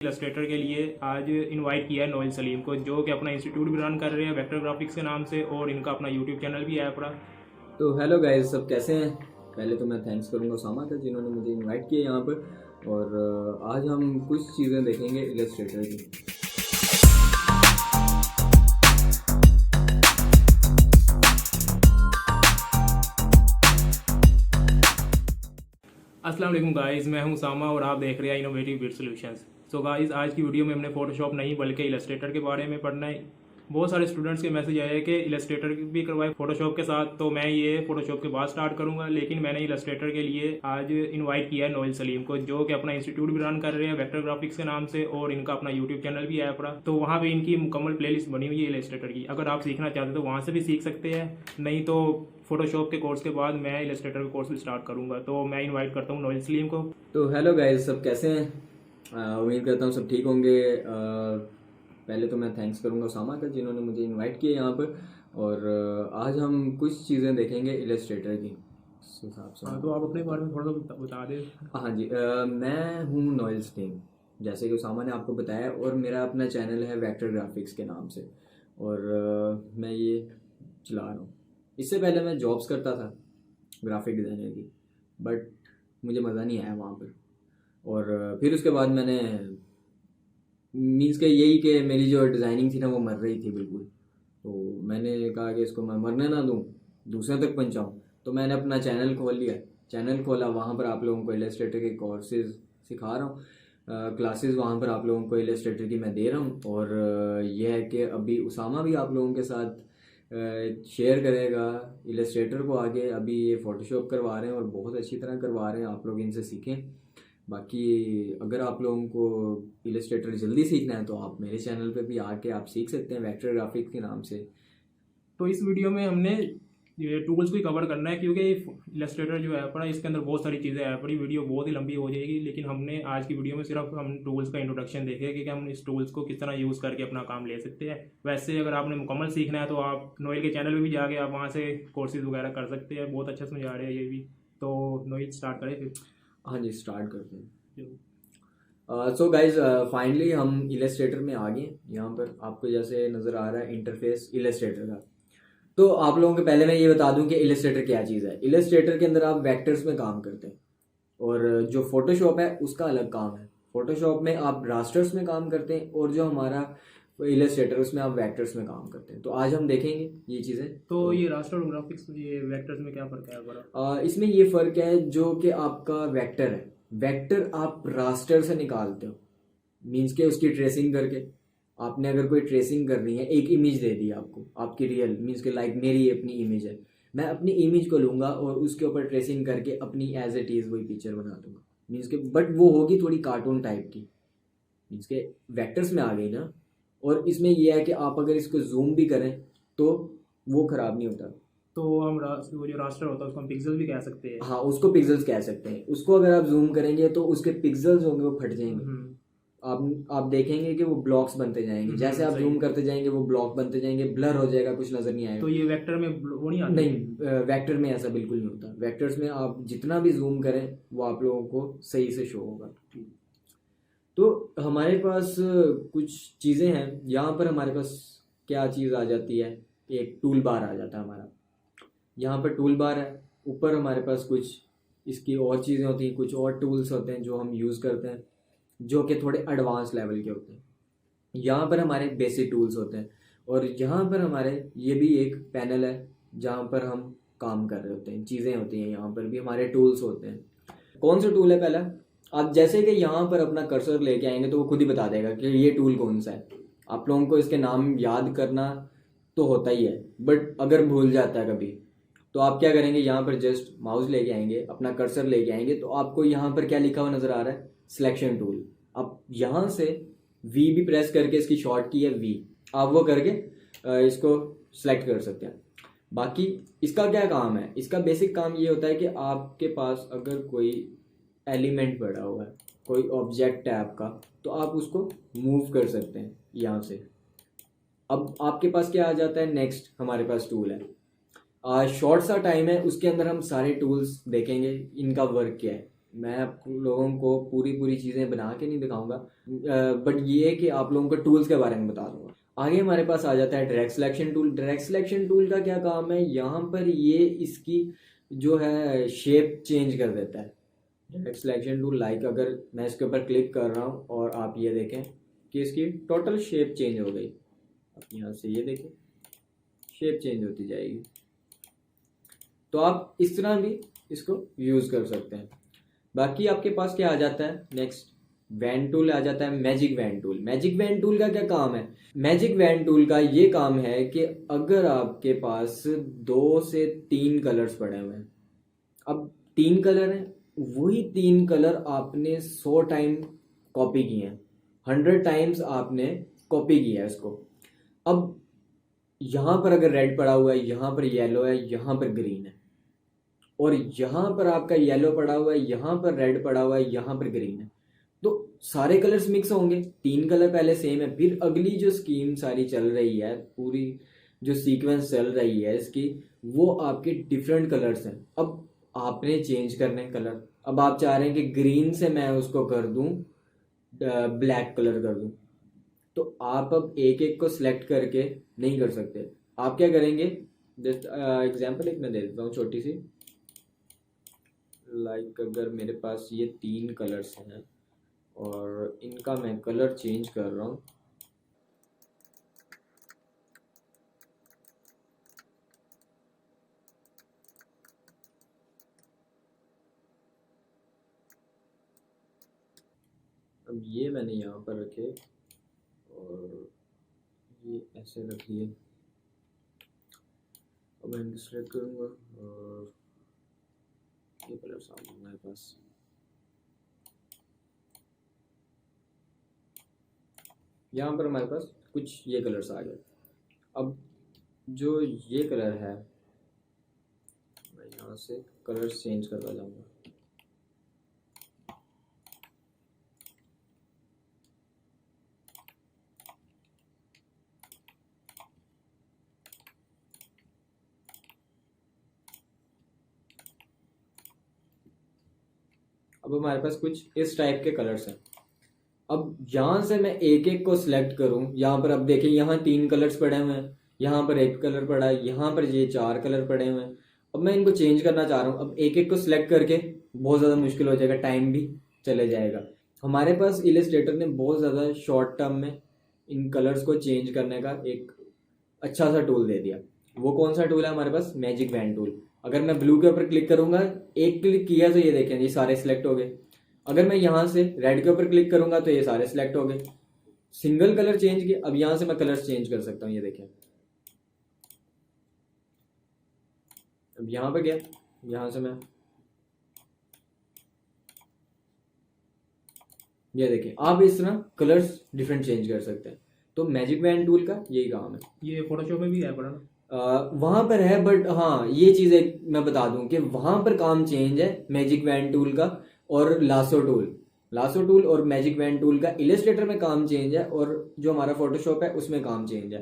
Illustrator के लिए आज इनवाइट किया है नोएल सलीम को, जो कि अपना इंस्टीट्यूट भी रन कर रहे हैं वेक्टर ग्राफिक्स के नाम से, और इनका अपना यूट्यूब चैनल भी है अपना। तो हेलो गाइस, सब कैसे हैं। पहले तो मैं थैंक्स करूंगा उसामा का जिन्होंने मुझे इनवाइट किया यहाँ पर। और आज हम कुछ चीज़ें देखेंगे इलस्ट्रेटर की। अस्सलाम वालेकुम गाइस, मैं हूं उसामा और आप देख रहे हैं innovative bit solutions. So guys, आज की वीडियो में हमने फोटोशॉप नहीं बल्कि इलस्ट्रेटर के बारे में पढ़ना है। बहुत सारे स्टूडेंट्स के मैसेज आए हैं कि इलस्ट्रेटर भी करवाए फोटोशॉप के साथ, तो मैं ये फोटोशॉप के बाद स्टार्ट करूंगा, लेकिन मैंने इलस्ट्रेटर के लिए आज इनवाइट किया है नोएल सलीम को, जो कि अपना इंस्टीट्यूट भी रन कर रहे हैं वेक्टर ग्राफिक्स के नाम से, और इनका अपना यूट्यूब चैनल भी है अपना। तो वहाँ पे इनकी मुकम्मल प्लेलिस्ट बनी हुई है इलस्ट्रेटर की। अगर आप सीखना चाहते हो तो वहाँ से भी सीख सकते हैं, नहीं तो फोटोशॉप के कोर्स के बाद मैं इलस्ट्रेटर का कोर्स भी स्टार्ट करूंगा। तो मैं इनवाइट करता हूँ नोएल सलीम को। तो हेलो गाइस, सब कैसे हैं। उम्मीद करता हूँ सब ठीक होंगे। पहले तो मैं थैंक्स करूंगा उसामा का जिन्होंने मुझे इनवाइट किया यहाँ पर। और आज हम कुछ चीज़ें देखेंगे इलस्ट्रेटर की इस हिसाब से। हाँ, तो आप अपने बारे में थोड़ा सा बता दें। हाँ जी, मैं हूँ नोएल सलीम, जैसे कि उसामा ने आपको बताया, और मेरा अपना चैनल है वेक्टर ग्राफिक्स के नाम से। और मैं ये चला रहा हूँ। इससे पहले मैं जॉब्स करता था ग्राफिक डिज़ाइनर की, बट मुझे मज़ा नहीं आया वहाँ पर। और फिर उसके बाद मैंने मीन्स के यही कि मेरी जो डिज़ाइनिंग थी ना वो मर रही थी बिल्कुल। तो मैंने कहा कि इसको मैं मरने ना दूँ, दूसरे तक पहुँचाऊँ। तो मैंने अपना चैनल खोल लिया, चैनल खोला, वहाँ पर आप लोगों को इलस्ट्रेटर के कोर्सेज सिखा रहा हूँ। क्लासेस वहाँ पर आप लोगों को इलस्ट्रेटर की मैं दे रहा हूँ। और यह है कि अभी उसामा भी आप लोगों के साथ शेयर करेगा इलस्ट्रेटर को आगे। अभी ये फ़ोटोशॉप करवा रहे हैं और बहुत अच्छी तरह करवा रहे हैं, आप लोग इनसे सीखें। बाकी अगर आप लोगों को इलस्ट्रेटर जल्दी सीखना है तो आप मेरे चैनल पे भी आके आप सीख सकते हैं वेक्टर ग्राफिक्स के नाम से। तो इस वीडियो में हमने ये टूल्स को ही कवर करना है, क्योंकि इलस्ट्रेटर जो है अपना, इसके अंदर बहुत सारी चीज़ें हैं पड़ी। वीडियो बहुत ही लंबी हो जाएगी, लेकिन हमने आज की वीडियो में सिर्फ हम टूल्स का इंट्रोडक्शन देखे कि हम इस टूल्स को किस तरह यूज़ करके अपना काम ले सकते हैं। वैसे अगर आपने मुकम्मल सीखना है तो आप नोएल के चैनल पर भी जाके आप वहाँ से कोर्सेज वगैरह कर सकते हैं। बहुत अच्छा समझा रहे हैं ये भी। तो नोएल स्टार्ट करें फिर। हाँ जी, स्टार्ट करते हैं। सो गाइज, फाइनली हम इलस्ट्रेटर में आ गए। यहाँ पर आपको जैसे नज़र आ रहा है इंटरफेस इलस्ट्रेटर का। तो आप लोगों को पहले मैं ये बता दूं कि इलस्ट्रेटर क्या चीज़ है। इलस्ट्रेटर के अंदर आप वेक्टर्स में काम करते हैं, और जो फोटोशॉप है उसका अलग काम है। फोटोशॉप में आप रास्टर्स में काम करते हैं, और जो हमारा इलस्ट्रेटर उसमें आप वेक्टर्स में काम करते हैं। तो आज हम देखेंगे ये चीज़ें। तो ये रास्टर और ग्राफिक्स, ये वेक्टर्स में क्या फ़र्क है बड़ा? इसमें ये फ़र्क है जो कि आपका वेक्टर है, वेक्टर आप रास्टर से निकालते हो, मीन्स के उसकी ट्रेसिंग करके। आपने अगर कोई ट्रेसिंग करनी है, एक इमेज दे दी आपको, आपकी रियल मीन्स के लाइक मेरी अपनी इमेज है, मैं अपनी इमेज को लूँगा और उसके ऊपर ट्रेसिंग करके अपनी एज इट इज़ वही पिक्चर बना दूंगा, मीन्स के बट वो होगी थोड़ी कार्टून टाइप की, मीन्स के वेक्टर्स में आ गई ना। और इसमें यह है कि आप अगर इसको जूम भी करें तो वो ख़राब नहीं होता। तो हम वो जो रास्टर होता है उसको हम पिक्सल भी कह सकते हैं। हाँ, उसको पिक्सल्स कह सकते हैं। उसको अगर आप जूम करेंगे तो उसके पिक्सल्स होंगे वो फट जाएंगे। आप देखेंगे कि वो ब्लॉक्स बनते जाएंगे, जैसे आप जूम करते जाएंगे वो ब्लॉक बनते जाएंगे, ब्लर हो जाएगा, कुछ नजर नहीं आएगा। तो ये वेक्टर में वो नहीं आता? नहीं, वेक्टर में ऐसा बिल्कुल नहीं होता। वेक्टर्स में आप जितना भी जूम करें वो आप लोगों को सही से शो होगा। तो हमारे पास कुछ चीज़ें हैं यहाँ पर। हमारे पास क्या चीज़ आ जाती है, एक टूल बार आ जाता है हमारा। यहाँ पर टूल बार है, ऊपर हमारे पास कुछ इसकी और चीज़ें होती हैं, कुछ और टूल्स होते हैं जो हम यूज़ करते हैं, जो कि थोड़े एडवांस लेवल के होते हैं। यहाँ पर हमारे बेसिक टूल्स होते हैं, और यहाँ पर हमारे ये भी एक पैनल है जहाँ पर हम काम कर रहे होते हैं, चीज़ें होती हैं। यहाँ पर भी हमारे टूल्स होते हैं। कौन सा टूल है पहला, आप जैसे कि यहाँ पर अपना कर्सर लेके आएंगे तो वो खुद ही बता देगा कि ये टूल कौन सा है। आप लोगों को इसके नाम याद करना तो होता ही है, बट अगर भूल जाता है कभी तो आप क्या करेंगे, यहाँ पर जस्ट माउस लेके आएंगे, अपना कर्सर लेके आएंगे, तो आपको यहाँ पर क्या लिखा हुआ नज़र आ रहा है, सिलेक्शन टूल। आप यहाँ से वी भी प्रेस करके, इसकी शॉर्ट की है वी, आप वो करके इसको सेलेक्ट कर सकते हैं। बाकी इसका क्या काम है, इसका बेसिक काम ये होता है कि आपके पास अगर कोई एलिमेंट पड़ा हुआ है, कोई ऑब्जेक्ट है आपका, तो आप उसको मूव कर सकते हैं यहाँ से। अब आपके पास क्या आ जाता है, नेक्स्ट हमारे पास टूल है। शॉर्ट सा टाइम है, उसके अंदर हम सारे टूल्स देखेंगे, इनका वर्क क्या है। मैं आप लोगों को पूरी चीज़ें बना के नहीं दिखाऊंगा, बट ये है कि आप लोगों को टूल्स के बारे में बता दूंगा। आगे हमारे पास आ जाता है direct selection tool. Direct selection tool का क्या काम है, यहाँ पर ये इसकी जो है शेप चेंज कर देता है। डायरेक्ट सिलेक्शन टूल लाइक अगर मैं इसके ऊपर क्लिक कर रहा हूँ और आप ये देखें कि इसकी टोटल शेप चेंज हो गई। आप यहाँ से ये देखें शेप चेंज होती जाएगी। तो आप इस तरह भी इसको यूज़ कर सकते हैं। बाकी आपके पास क्या आ जाता है, नेक्स्ट वैन टूल आ जाता है, magic wand tool. Magic wand tool का क्या काम है, मैजिक वैन टूल का ये काम है कि अगर आपके पास 2 से 3 कलर्स पड़े हुए हैं, अब 3 कलर हैं, वही 3 कलर आपने 100 टाइम कॉपी किए हैं, 100 टाइम्स आपने कॉपी किया है इसको। अब यहाँ पर अगर रेड पड़ा हुआ है, यहाँ पर येलो है, यहाँ पर ग्रीन है, और यहाँ पर आपका येलो पड़ा हुआ है, यहाँ पर रेड पड़ा हुआ है, यहाँ पर ग्रीन है, तो सारे कलर्स मिक्स होंगे। 3 कलर पहले सेम है, फिर अगली जो स्कीम सारी चल रही है, पूरी जो सीक्वेंस चल रही है इसकी, वो आपके डिफरेंट कलर्स हैं। अब आपने चेंज करने कलर, अब आप चाह रहे हैं कि ग्रीन से मैं उसको कर दूं ब्लैक कलर कर दूं, तो आप अब एक एक को सिलेक्ट करके नहीं कर सकते। आप क्या करेंगे, जस्ट एग्जांपल एक मैं दे देता हूँ छोटी सी। लाइक अगर मेरे पास ये 3 कलर्स हैं और इनका मैं कलर चेंज कर रहा हूँ, अब ये मैंने यहाँ पर रखे और ये ऐसे रख दिए। अब मैं सेलेक्ट करूँगा और ये कलर सामने हमारे पास, यहाँ पर हमारे पास कुछ ये कलर्स आ गए। अब जो ये कलर है, मैं यहाँ से कलर्स चेंज करता जाऊँगा। अब हमारे पास कुछ इस टाइप के कलर्स हैं। अब यहाँ से मैं एक एक को सिलेक्ट करूँ, यहाँ पर अब देखें यहाँ 3 कलर्स पड़े हुए हैं, यहाँ पर 1 कलर पड़ा है, यहाँ पर ये 4 कलर पड़े हुए हैं। अब मैं इनको चेंज करना चाह रहा हूँ, अब एक एक को सिलेक्ट करके बहुत ज़्यादा मुश्किल हो जाएगा, टाइम भी चले जाएगा। हमारे पास इलस्ट्रेटर ने बहुत ज़्यादा शॉर्ट टर्म में इन कलर्स को चेंज करने का एक अच्छा सा टूल दे दिया। वो कौन सा टूल है हमारे पास, मैजिक वैन टूल। अगर मैं ब्लू के ऊपर क्लिक करूंगा, एक क्लिक किया तो ये देखें ये सारे सिलेक्ट हो गए। अगर मैं यहाँ से रेड के ऊपर क्लिक करूंगा तो ये सारे सिलेक्ट हो गए। सिंगल कलर चेंज किया, अब यहाँ से मैं कलर्स चेंज कर सकता हूँ, ये देखें। अब यहाँ पे गया, यहाँ से मैं ये देखें, आप इस तरह कलर्स डिफरेंट चेंज कर सकते हैं। तो मैजिक वैन टूल का यही काम है। ये फोटोशॉप में भी है पड़ा ना? वहां पर है, बट हाँ ये चीज़ एक मैं बता दूं कि वहां पर काम चेंज है मैजिक वैन टूल का और लासो टूल और मैजिक वैन टूल का इलस्ट्रेटर में काम चेंज है, और जो हमारा फोटोशॉप है उसमें काम चेंज है।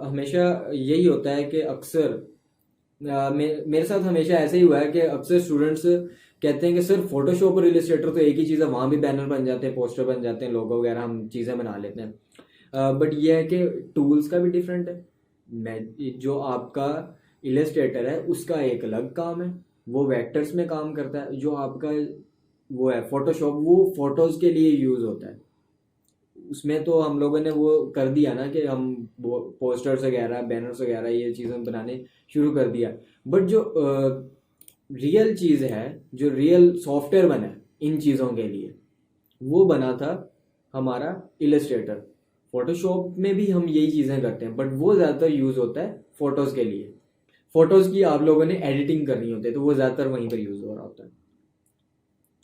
हमेशा यही होता है कि अक्सर मेरे साथ हमेशा ऐसे ही हुआ है कि अक्सर स्टूडेंट्स कहते हैं कि सर फोटोशॉप और इलस्ट्रेटर तो एक ही चीज़ है, वहाँ भी बैनर बन जाते हैं, पोस्टर बन जाते हैं, लोगो वगैरह हम चीज़ें बना लेते हैं। बट ये है कि टूल्स का भी डिफरेंट है। जो आपका इलस्ट्रेटर है उसका एक अलग काम है, वो वेक्टर्स में काम करता है। जो आपका वो है फोटोशॉप, वो फोटोज के लिए यूज़ होता है। उसमें तो हम लोगों ने वो कर दिया ना कि हम पोस्टर्स वगैरह, बैनर्स वगैरह ये चीज़ें बनाने शुरू कर दिया। बट जो रियल चीज़ है, जो रियल सॉफ्टवेयर बना है इन चीज़ों के लिए, वो बना था हमारा इलस्ट्रेटर। फोटोशॉप में भी हम यही चीज़ें करते हैं, बट वो ज़्यादातर यूज़ होता है फ़ोटोज़ के लिए। फ़ोटोज़ की आप लोगों ने एडिटिंग करनी होती है, तो वो ज़्यादातर वहीं पर यूज़ हो रहा होता है।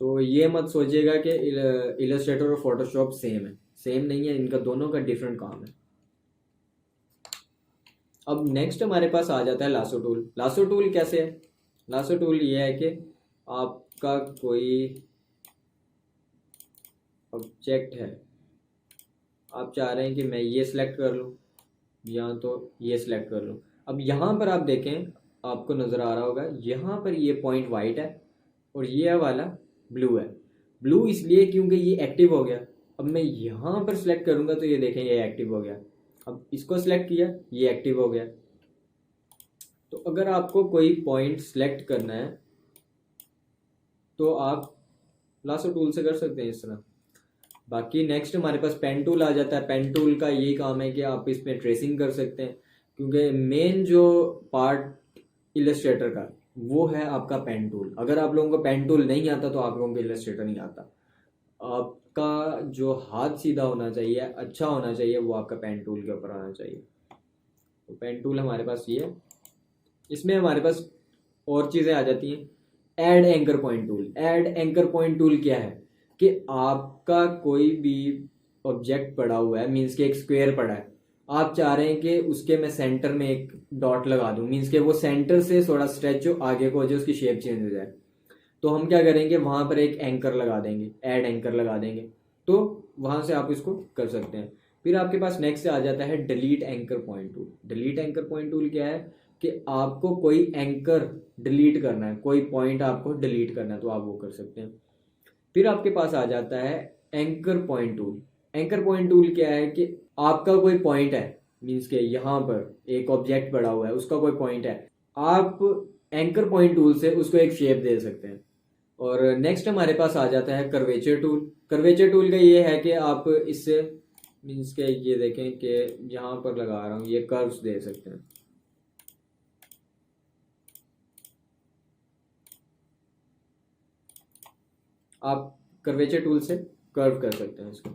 तो ये मत सोचिएगा कि इलस्ट्रेटर और फोटोशॉप सेम है, सेम नहीं है, इनका दोनों का डिफरेंट काम है। अब नेक्स्ट हमारे पास आ जाता है लासो टूल। लासो टूल कैसे है, लासो टूल ये है कि आपका कोई ऑब्जेक्ट है, आप चाह रहे हैं कि मैं ये सिलेक्ट कर लूँ या तो ये सिलेक्ट कर लूँ। अब यहाँ पर आप देखें, आपको नज़र आ रहा होगा यहाँ पर ये पॉइंट वाइट है और ये वाला ब्लू है। ब्लू इसलिए क्योंकि ये एक्टिव हो गया। अब मैं यहाँ पर सिलेक्ट करूँगा तो ये देखें ये एक्टिव हो गया। अब इसको सिलेक्ट किया, ये एक्टिव हो गया। तो अगर आपको कोई पॉइंट सिलेक्ट करना है तो आप लासो टूल से कर सकते हैं इस तरह। बाकी नेक्स्ट हमारे पास पेन टूल आ जाता है। पेन टूल का यही काम है कि आप इसमें ट्रेसिंग कर सकते हैं, क्योंकि मेन जो पार्ट इलस्ट्रेटर का वो है आपका पेन टूल। अगर आप लोगों को पेन टूल नहीं आता तो आप लोगों को इलस्ट्रेटर नहीं आता। आपका जो हाथ सीधा होना चाहिए, अच्छा होना चाहिए, वो आपका पेन टूल के ऊपर आना चाहिए। तो पेन टूल हमारे पास ये है। इसमें हमारे पास और चीज़ें आ जाती हैं। Add anchor point tool. Add anchor point tool क्या है कि आपका कोई भी ऑब्जेक्ट पड़ा हुआ है, मीन्स के एक स्क्वायर पड़ा है, आप चाह रहे हैं कि उसके मैं सेंटर में एक डॉट लगा दूं, मीन्स के वो सेंटर से थोड़ा स्ट्रेच हो, आगे को हो जाए, उसकी शेप चेंज हो जाए। तो हम क्या करेंगे, वहां पर एक एंकर लगा देंगे, ऐड एंकर लगा देंगे, तो वहां से आप इसको कर सकते हैं। फिर आपके पास नेक्स्ट आ जाता है delete anchor point tool. Delete anchor point tool क्या है कि आपको कोई एंकर डिलीट करना है, कोई पॉइंट आपको डिलीट करना है, तो आप वो कर सकते हैं। फिर आपके पास आ जाता है anchor point tool. Anchor point tool क्या है कि आपका कोई पॉइंट है, मीन्स के यहाँ पर एक ऑब्जेक्ट पड़ा हुआ है, उसका कोई पॉइंट है, आप एंकर पॉइंट टूल से उसको एक शेप दे सकते हैं। और नेक्स्ट हमारे पास आ जाता है कर्वेचर टूल। कर्वेचर टूल का ये है कि आप इससे मीन्स के ये देखें कि यहाँ पर लगा रहा हूँ, ये कर्व्स दे सकते हैं। आप कर्वेचर टूल से कर्व कर सकते हैं इसको।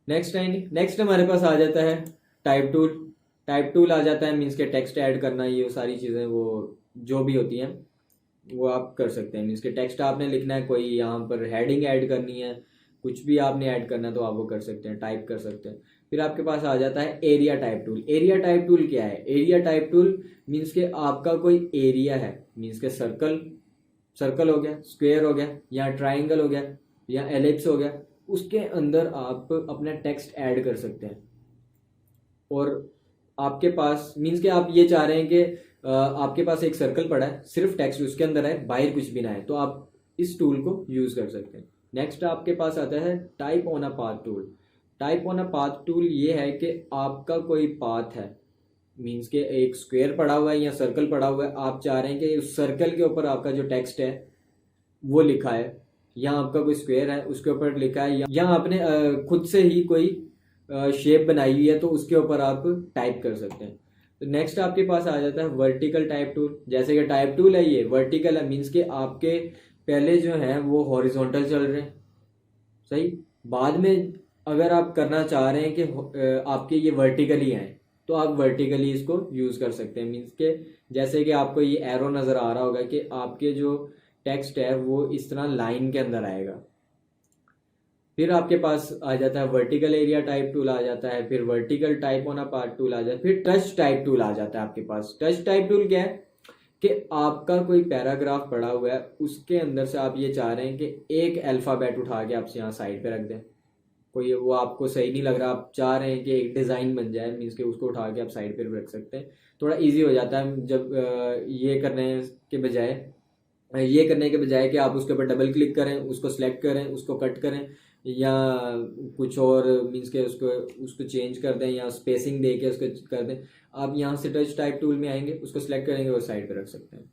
नेक्स्ट हमारे पास आ जाता है टाइप टूल। टाइप टूल आ जाता है, मीन्स के टेक्स्ट ऐड करना, ये सारी चीज़ें वो जो भी होती हैं वो आप कर सकते हैं। मीन्स के टेक्स्ट आपने लिखना है, कोई यहाँ पर हेडिंग ऐड करनी है, कुछ भी आपने ऐड करना है तो आप वो कर सकते हैं, टाइप कर सकते हैं। फिर आपके पास आ जाता है area type tool. Area type tool क्या है? एरिया टाइप टूल मीन्स के आपका कोई एरिया है, मीन्स के सर्कल हो गया, स्क्वायर हो गया, या ट्राइंगल हो गया, या एलिप्स हो गया, उसके अंदर आप अपना टेक्स्ट ऐड कर सकते हैं। और आपके पास मीन्स के आप ये चाह रहे हैं कि आपके पास एक सर्कल पड़ा है, सिर्फ टेक्स्ट उसके अंदर है, बाहर कुछ भी ना है, तो आप इस टूल को यूज कर सकते हैं। नेक्स्ट आपके पास आता है type on a path tool. Type on a path tool ये है कि आपका कोई पाथ है, मीन्स के एक स्क्वायर पड़ा हुआ है या सर्कल पड़ा हुआ है, आप चाह रहे हैं कि उस सर्कल के ऊपर आपका जो टेक्स्ट है वो लिखा है, या आपका कोई स्क्वायर है उसके ऊपर लिखा है, या आपने खुद से ही कोई शेप बनाई हुई है तो उसके ऊपर आप टाइप कर सकते हैं। तो नेक्स्ट आपके पास आ जाता है वर्टिकल टाइप टूल। जैसे कि टाइप टूल है, ये वर्टिकल है, मीन्स के आपके पहले जो है वो हॉरिजॉन्टल चल रहे हैं, सही। बाद में अगर आप करना चाह रहे हैं कि आपके ये वर्टिकली आए तो आप वर्टिकली इसको यूज कर सकते हैं। मीन्स के जैसे कि आपको ये एरो नजर आ रहा होगा कि आपके जो टेक्स्ट है वो इस तरह लाइन के अंदर आएगा। फिर आपके पास आ जाता है वर्टिकल एरिया टाइप टूल आ जाता है, फिर vertical type on a path tool आ जाता है, फिर टच टाइप टूल आ जाता है आपके पास। टच टाइप टूल क्या है कि आपका कोई पैराग्राफ पड़ा हुआ है, उसके अंदर से आप ये चाह रहे हैं कि एक अल्फ़ाबेट उठा के आप यहाँ साइड पे रख दें, कोई वो आपको सही नहीं लग रहा, आप चाह रहे हैं कि एक डिज़ाइन बन जाए, मीन्स के उसको उठा के आप साइड पे रख सकते हैं। थोड़ा इजी हो जाता है जब ये करने के बजाय कि आप उसके ऊपर डबल क्लिक करें, उसको सिलेक्ट करें, उसको कट करें, या कुछ और मीन्स के उसको चेंज कर दें, या स्पेसिंग दे के उसको कर दें। आप यहाँ से टच टाइप टूल में आएंगे, उसको सिलेक्ट करेंगे, वो साइड पे रख सकते हैं।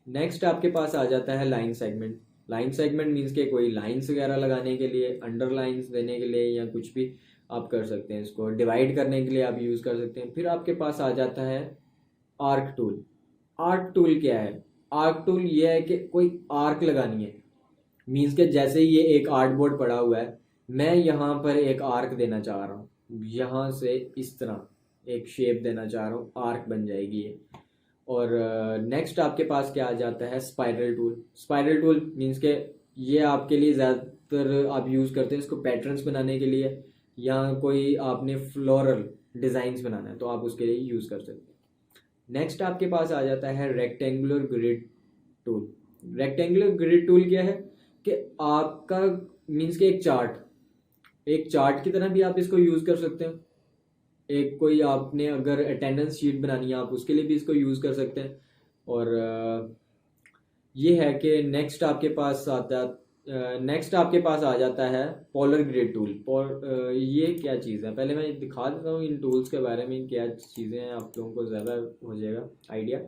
नेक्स्ट आपके पास आ जाता है line segment. Line segment means के कोई लाइन्स वगैरह लगाने के लिए, अंडरलाइंस देने के लिए, या कुछ भी आप कर सकते हैं। इसको डिवाइड करने के लिए आप यूज़ कर सकते हैं। फिर आपके पास आ जाता है आर्क टूल। आर्क टूल क्या है? आर्क टूल ये है कि कोई आर्क लगानी है, मीन्स के जैसे ये एक आर्ट बोर्ड पड़ा हुआ है, मैं यहाँ पर एक आर्क देना चाह रहा हूँ, यहाँ से इस तरह एक शेप देना चाह रहा हूँ, आर्क बन जाएगी ये। और नेक्स्ट आपके पास क्या आ जाता है spiral tool. Spiral tool means के ये आपके लिए ज़्यादातर आप यूज़ करते हैं इसको पैटर्न्स बनाने के लिए, या कोई आपने फ्लोरल डिज़ाइंस बनाना है तो आप उसके लिए यूज़ कर सकते हैं। नेक्स्ट आपके पास आ जाता है rectangular grid tool. Rectangular grid tool क्या है कि आपका मीन्स के एक चार्ट की तरह भी आप इसको यूज़ कर सकते हैं। एक कोई आपने अगर अटेंडेंस शीट बनानी है आप उसके लिए भी इसको यूज़ कर सकते हैं। और ये है कि नेक्स्ट आपके पास आ जाता है पोलर ग्रिड टूल। ये क्या चीज़ है, पहले मैं दिखा देता हूँ इन टूल्स के बारे में, क्या चीज़ें हैं, आप लोगों को ज़्यादा हो जाएगा आइडिया।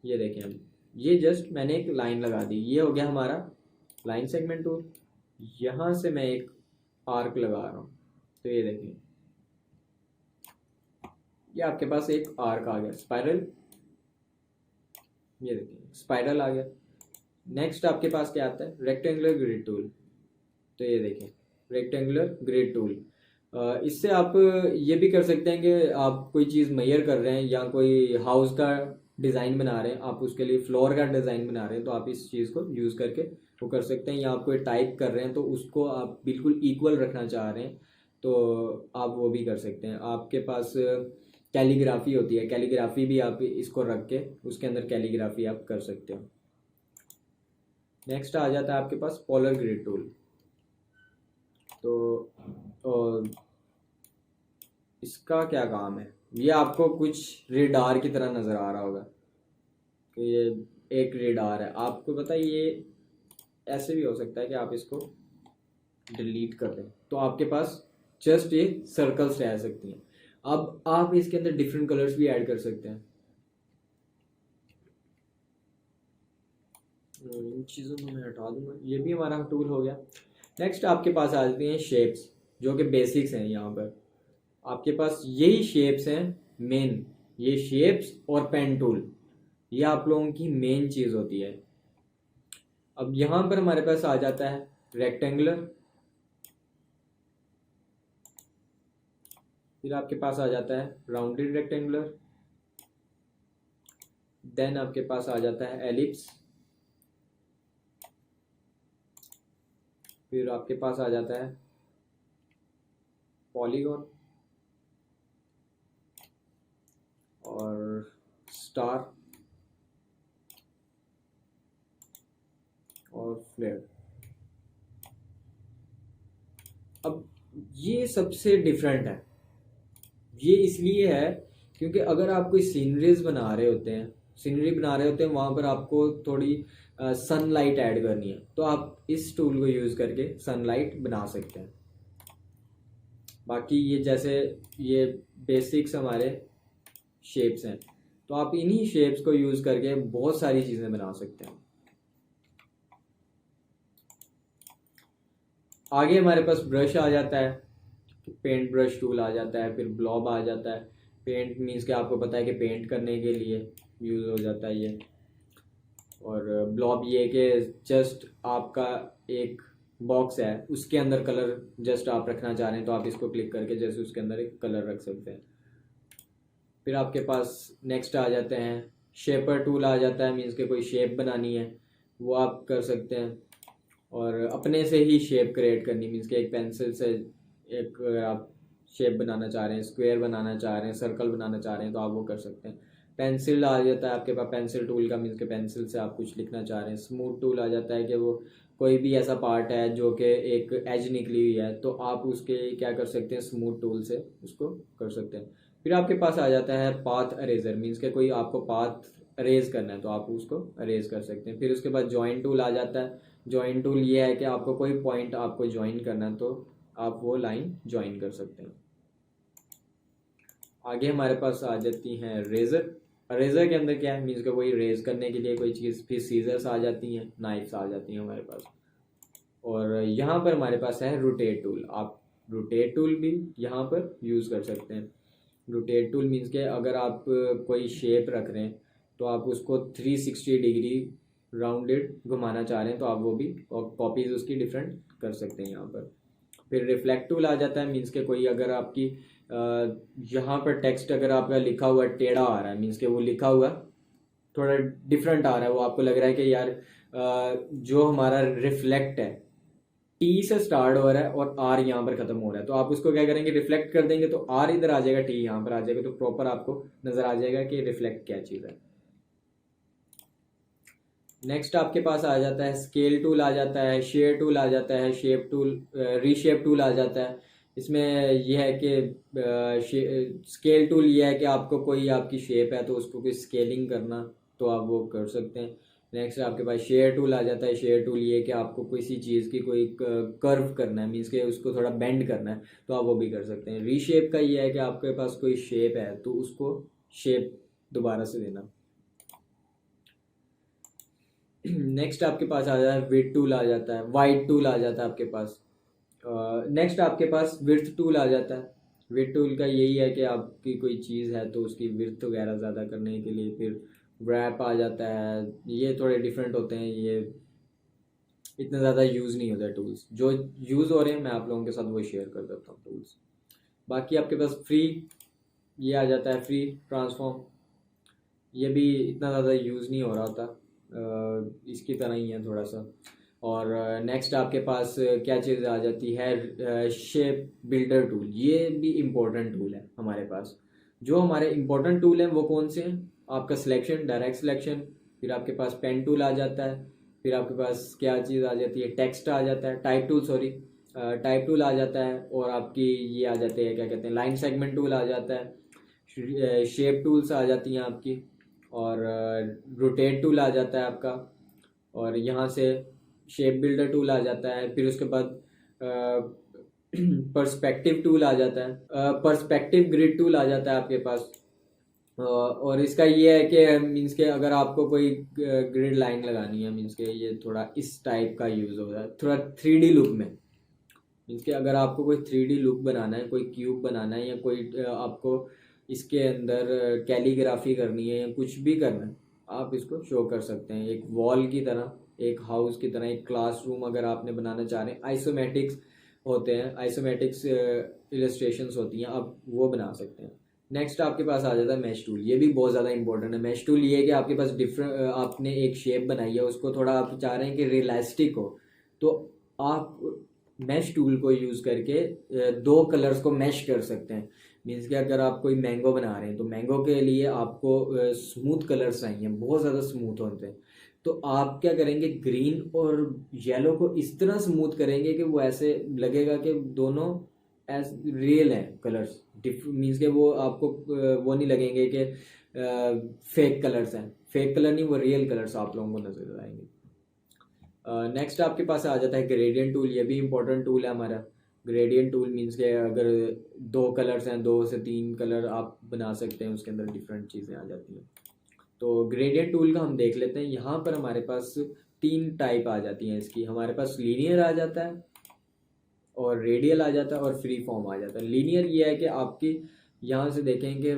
ये देखें हम, ये जस्ट मैंने एक लाइन लगा दी, ये हो गया हमारा लाइन सेगमेंट टूल। यहाँ से मैं एक आर्क लगा रहा हूँ, तो ये देखें, ये आपके पास एक आर्क आ गया, स्पाइरल। ये देखिए स्पाइरल आ गया। नेक्स्ट आपके पास क्या आता है, रेक्टेंगुलर ग्रिड टूल। तो ये देखें रेक्टेंगुलर ग्रिड टूल। इससे आप ये भी कर सकते हैं कि आप कोई चीज़ मेजर कर रहे हैं या कोई हाउस का डिज़ाइन बना रहे हैं, आप उसके लिए फ्लोर का डिज़ाइन बना रहे हैं, तो आप इस चीज़ को यूज़ करके वो कर सकते हैं। या आप कोई टाइप कर रहे हैं तो उसको आप बिल्कुल इक्वल रखना चाह रहे हैं तो आप वो भी कर सकते हैं। आपके पास कैलीग्राफी होती है, कैलीग्राफी भी आप इसको रख के उसके अंदर कैलीग्राफी आप कर सकते हो। नेक्स्ट आ जाता है आपके पास पोलर ग्रिड टूल। तो और इसका क्या काम है, ये आपको कुछ रेडार की तरह नज़र आ रहा होगा कि ये एक रेडार है। आपको पता है ये ऐसे भी हो सकता है कि आप इसको डिलीट कर दें तो आपके पास जस्ट ये सर्कल्स रह सकती हैं। अब आप इसके अंदर डिफरेंट कलर्स भी ऐड कर सकते हैं। इन चीज़ों को मैं हटा दूंगा, ये भी हमारा टूल हो गया। नेक्स्ट आपके पास आ जाती हैं शेप्स, जो कि बेसिक्स हैं। यहाँ पर आपके पास यही शेप्स हैं मेन, ये शेप्स और पेन टूल, ये आप लोगों की मेन चीज़ होती है। अब यहाँ पर हमारे पास आ जाता है रेक्टेंगुलर, फिर आपके पास आ जाता है राउंडेड रेक्टेंगुलर, देन आपके पास आ जाता है एलिप्स, फिर आपके पास आ जाता है पॉलीगॉन और स्टार और फ्लेयर। अब ये सबसे डिफरेंट है, ये इसलिए है क्योंकि अगर आप कोई सीनरी बना रहे होते हैं वहाँ पर आपको थोड़ी सनलाइट ऐड करनी है, तो आप इस टूल को यूज़ करके सनलाइट बना सकते हैं। बाकी ये जैसे ये बेसिक्स हमारे शेप्स हैं, तो आप इन्हीं शेप्स को यूज़ करके बहुत सारी चीज़ें बना सकते हैं। आगे हमारे पास ब्रश आ जाता है, पेंट ब्रश टूल आ जाता है, फिर ब्लॉब आ जाता है। पेंट मीन्स कि आपको पता है कि पेंट करने के लिए यूज़ हो जाता है ये। और ब्लॉब ये कि जस्ट आपका एक बॉक्स है, उसके अंदर कलर जस्ट आप रखना चाह रहे हैं तो आप इसको क्लिक करके जैसे उसके अंदर एक कलर रख सकते हैं। फिर आपके पास नेक्स्ट आ जाते हैं शेपर टूल आ जाता है, मीन्स के कोई शेप बनानी है वो आप कर सकते हैं। और अपने से ही शेप क्रिएट करनी, मीन्स कि एक पेंसिल से एक आप शेप बनाना चाह रहे हैं, स्क्वायर बनाना चाह रहे हैं, सर्कल बनाना चाह रहे हैं, तो आप वो कर सकते हैं। पेंसिल आ जाता है आपके पास, पेंसिल टूल का मीन्स के पेंसिल से आप कुछ लिखना चाह रहे हैं। स्मूथ टूल आ जाता है कि वो कोई भी ऐसा पार्ट है जो कि एक एज निकली हुई है, तो आप उसके क्या कर सकते हैं, स्मूथ टूल से उसको कर सकते हैं। फिर आपके पास आ जाता है पाथ अरेजर, मीन्स के कोई आपको पाथ अरेज करना है तो आप उसको अरेज कर सकते हैं। फिर उसके बाद जॉइन टूल आ जाता है। जॉइन टूल ये है कि आपको कोई पॉइंट आपको ज्वाइन करना है तो आप वो लाइन ज्वाइन कर सकते हैं। आगे हमारे पास आ जाती हैं रेजर। रेजर के अंदर क्या है, मीन्स का कोई रेज करने के लिए कोई चीज़, फिर सीजर्स आ जाती हैं, नाइफ्स आ जाती हैं हमारे पास। और यहाँ पर हमारे पास है रोटेट टूल। आप रोटेट टूल भी यहाँ पर यूज़ कर सकते हैं। रोटेट टूल मीन्स के अगर आप कोई शेप रख रहे हैं तो आप उसको 360 डिग्री राउंडेड घुमाना चाह रहे हैं तो आप वो भी कॉपीज उसकी डिफरेंट कर सकते हैं यहाँ पर। फिर रिफ्लेक्ट टूल आ जाता है, मीन्स के कोई अगर आपकी यहाँ पर टेक्स्ट अगर आपका लिखा हुआ टेढ़ा आ रहा है, मीन्स के वो लिखा हुआ थोड़ा डिफरेंट आ रहा है, वो आपको लग रहा है कि यार जो हमारा रिफ्लेक्ट है टी से स्टार्ट हो रहा है और आर यहाँ पर खत्म हो रहा है, तो आप उसको क्या करेंगे, रिफ्लेक्ट कर देंगे तो आर इधर आ जाएगा, टी यहाँ पर आ जाएगा, तो प्रॉपर आपको नजर आ जाएगा कि रिफ्लेक्ट क्या चीज़ है। नेक्स्ट आपके पास आ जाता है स्केल टूल आ जाता है, शेयर टूल आ जाता है, शेप टूल, रीशेप टूल आ जाता है। इसमें यह है कि स्केल टूल ये है कि आपको कोई आपकी शेप है तो उसको कोई स्केलिंग करना तो आप वो कर सकते हैं। नेक्स्ट आपके पास शेयर टूल आ जाता है। शेयर टूल ये कि आपको किसी चीज़ की कोई कर्व करना है, मीन्स के उसको थोड़ा बेंड करना है, तो आप वो भी कर सकते हैं। रीशेप का ये है कि आपके पास कोई शेप है तो उसको शेप दोबारा से देना। नेक्स्ट आपके पास आ जाता है विड्थ टूल आ जाता है, वाइड टूल आ जाता है आपके पास। नेक्स्ट आपके पास विड्थ टूल आ जाता है। विड्थ टूल का यही है कि आपकी कोई चीज़ है तो उसकी विड्थ वगैरह ज़्यादा करने के लिए। फिर रैप आ जाता है, ये थोड़े डिफरेंट होते हैं, ये इतना ज़्यादा यूज़ नहीं होता है टूल्स। जो यूज़ हो रहे हैं मैं आप लोगों के साथ वो शेयर कर देता हूँ टूल्स। बाकी आपके पास फ्री ये आ जाता है, फ्री ट्रांसफॉर्म, ये भी इतना ज़्यादा यूज़ नहीं हो रहा होता, इसकी तरह ही है थोड़ा सा। और नेक्स्ट आपके पास क्या चीज़ आ जाती है, शेप बिल्डर टूल। ये भी इम्पोर्टेंट टूल है हमारे पास। जो हमारे इम्पोर्टेंट टूल हैं वो कौन से हैं? आपका सिलेक्शन, डायरेक्ट सिलेक्शन, फिर आपके पास पेन टूल आ जाता है, फिर आपके पास क्या चीज़ आ जाती है, टेक्स्ट आ जाता है, type tool, sorry type tool आ जाता है, और आपकी ये आ जाते हैं क्या कहते हैं, लाइन सेगमेंट टूल आ जाता है, शेप टूल्स आ जाती हैं आपकी, और रोटेट टूल आ जाता है आपका, और यहाँ से शेप बिल्डर टूल आ जाता है। फिर उसके बाद पर्सपेक्टिव टूल आ जाता है, पर्सपेक्टिव ग्रिड टूल आ जाता है आपके पास। और इसका ये है कि मीन्स के अगर आपको कोई ग्रिड लाइन लगानी है, मीन्स के ये थोड़ा इस टाइप का यूज़ होता है, थोड़ा 3D लुक में। मीन्स के अगर आपको कोई 3D लुक बनाना है, कोई क्यूब बनाना है, या कोई आपको इसके अंदर कैलीग्राफी करनी है या कुछ भी करना है, आप इसको शो कर सकते हैं एक वॉल की तरह, एक हाउस की तरह, एक क्लासरूम अगर आपने बनाना चाह रहे हैं। आइसोमेटिक्स होते हैं, आइसोमेटिक्स इलस्ट्रेशंस होती हैं, आप वो बना सकते हैं। नेक्स्ट आपके पास आ जाता है मैश टूल। ये भी बहुत ज़्यादा इंपॉर्टेंट है। मैश टूल ये है कि आपके पास डिफरेंट, आपने एक शेप बनाई है, उसको थोड़ा आप चाह रहे हैं कि रियलिस्टिक हो, तो आप मैश टूल को यूज़ करके दो कलर्स को मैश कर सकते हैं। मीन्स कि अगर आप कोई मैंगो बना रहे हैं तो मैंगो के लिए आपको स्मूथ कलर्स चाहिए, बहुत ज़्यादा स्मूथ होते हैं, तो आप क्या करेंगे, ग्रीन और येलो को इस तरह स्मूथ करेंगे कि वो ऐसे लगेगा कि दोनों एज रियल हैं कलर्स। मीन्स के वो आपको वो नहीं लगेंगे कि फेक कलर्स हैं, फेक कलर नहीं, वो रियल कलर्स आप लोगों को नजर आएंगे। नेक्स्ट आपके पास आ जाता है ग्रेडियंट टूल। ये भी इंपॉर्टेंट टूल है हमारा। ग्रेडियंट टूल मीन्स के अगर दो कलर्स हैं, 2 से 3 कलर आप बना सकते हैं, उसके अंदर डिफरेंट चीज़ें आ जाती हैं। तो ग्रेडियंट टूल का हम देख लेते हैं। यहाँ पर हमारे पास 3 टाइप आ जाती हैं इसकी। हमारे पास लीनियर आ जाता है, और रेडियल आ जाता है, और फ्री फॉर्म आ जाता है। लीनियर ये है कि आपकी यहाँ से देखेंगे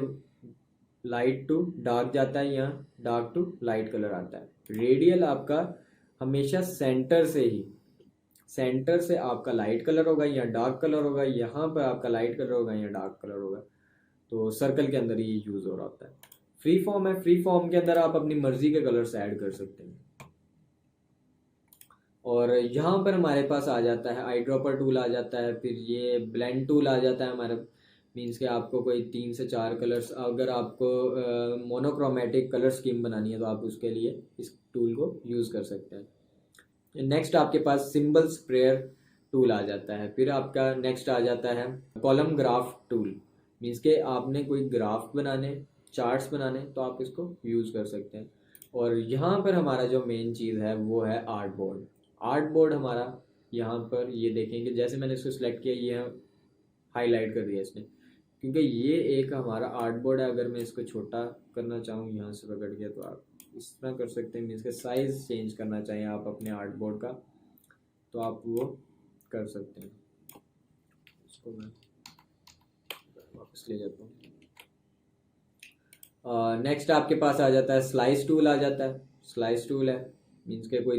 लाइट टू डार्क जाता है, यहाँ डार्क टू लाइट कलर आता है। रेडियल आपका हमेशा सेंटर से आपका लाइट कलर होगा या डार्क कलर होगा, यहाँ पर आपका लाइट कलर होगा या डार्क कलर होगा, तो सर्कल के अंदर ये यूज़ हो रहा होता है। फ्री फॉर्म है, फ्री फॉर्म के अंदर आप अपनी मर्जी के कलर्स ऐड कर सकते हैं। और यहाँ पर हमारे पास आ जाता है आई ड्रॉपर टूल आ जाता है, फिर ये ब्लेंड टूल आ जाता है हमारा। मीन्स कि आपको कोई 3 से 4 कलर्स, अगर आपको मोनोक्रोमेटिक कलर स्कीम बनानी है तो आप उसके लिए इस टूल को यूज़ कर सकते हैं। नेक्स्ट आपके पास सिंबल स्प्रेयर टूल आ जाता है। फिर आपका नेक्स्ट आ जाता है कॉलम ग्राफ टूल। मीन्स के आपने कोई ग्राफ बनाने, चार्ट्स बनाने, तो आप इसको यूज़ कर सकते हैं। और यहाँ पर हमारा जो मेन चीज़ है वो है आर्ट बोर्ड। आर्ट बोर्ड हमारा यहाँ पर ये देखेंगे, जैसे मैंने इसको सिलेक्ट किया, ये हाईलाइट कर दिया इसने, क्योंकि ये एक हमारा आर्ट बोर्ड है। अगर मैं इसको छोटा करना चाहूँ, यहाँ से पकड़ के, तो आप इस तरह कर सकते हैं। इसका साइज़ चेंज करना चाहिए आप अपने आर्ट बोर्ड का, तो आप वो कर सकते हैं। इसको मैं वापस ले जाता हूँ। नेक्स्ट आपके पास आ जाता है स्लाइस टूल आ जाता है। स्लाइस टूल है, मीन्स के कोई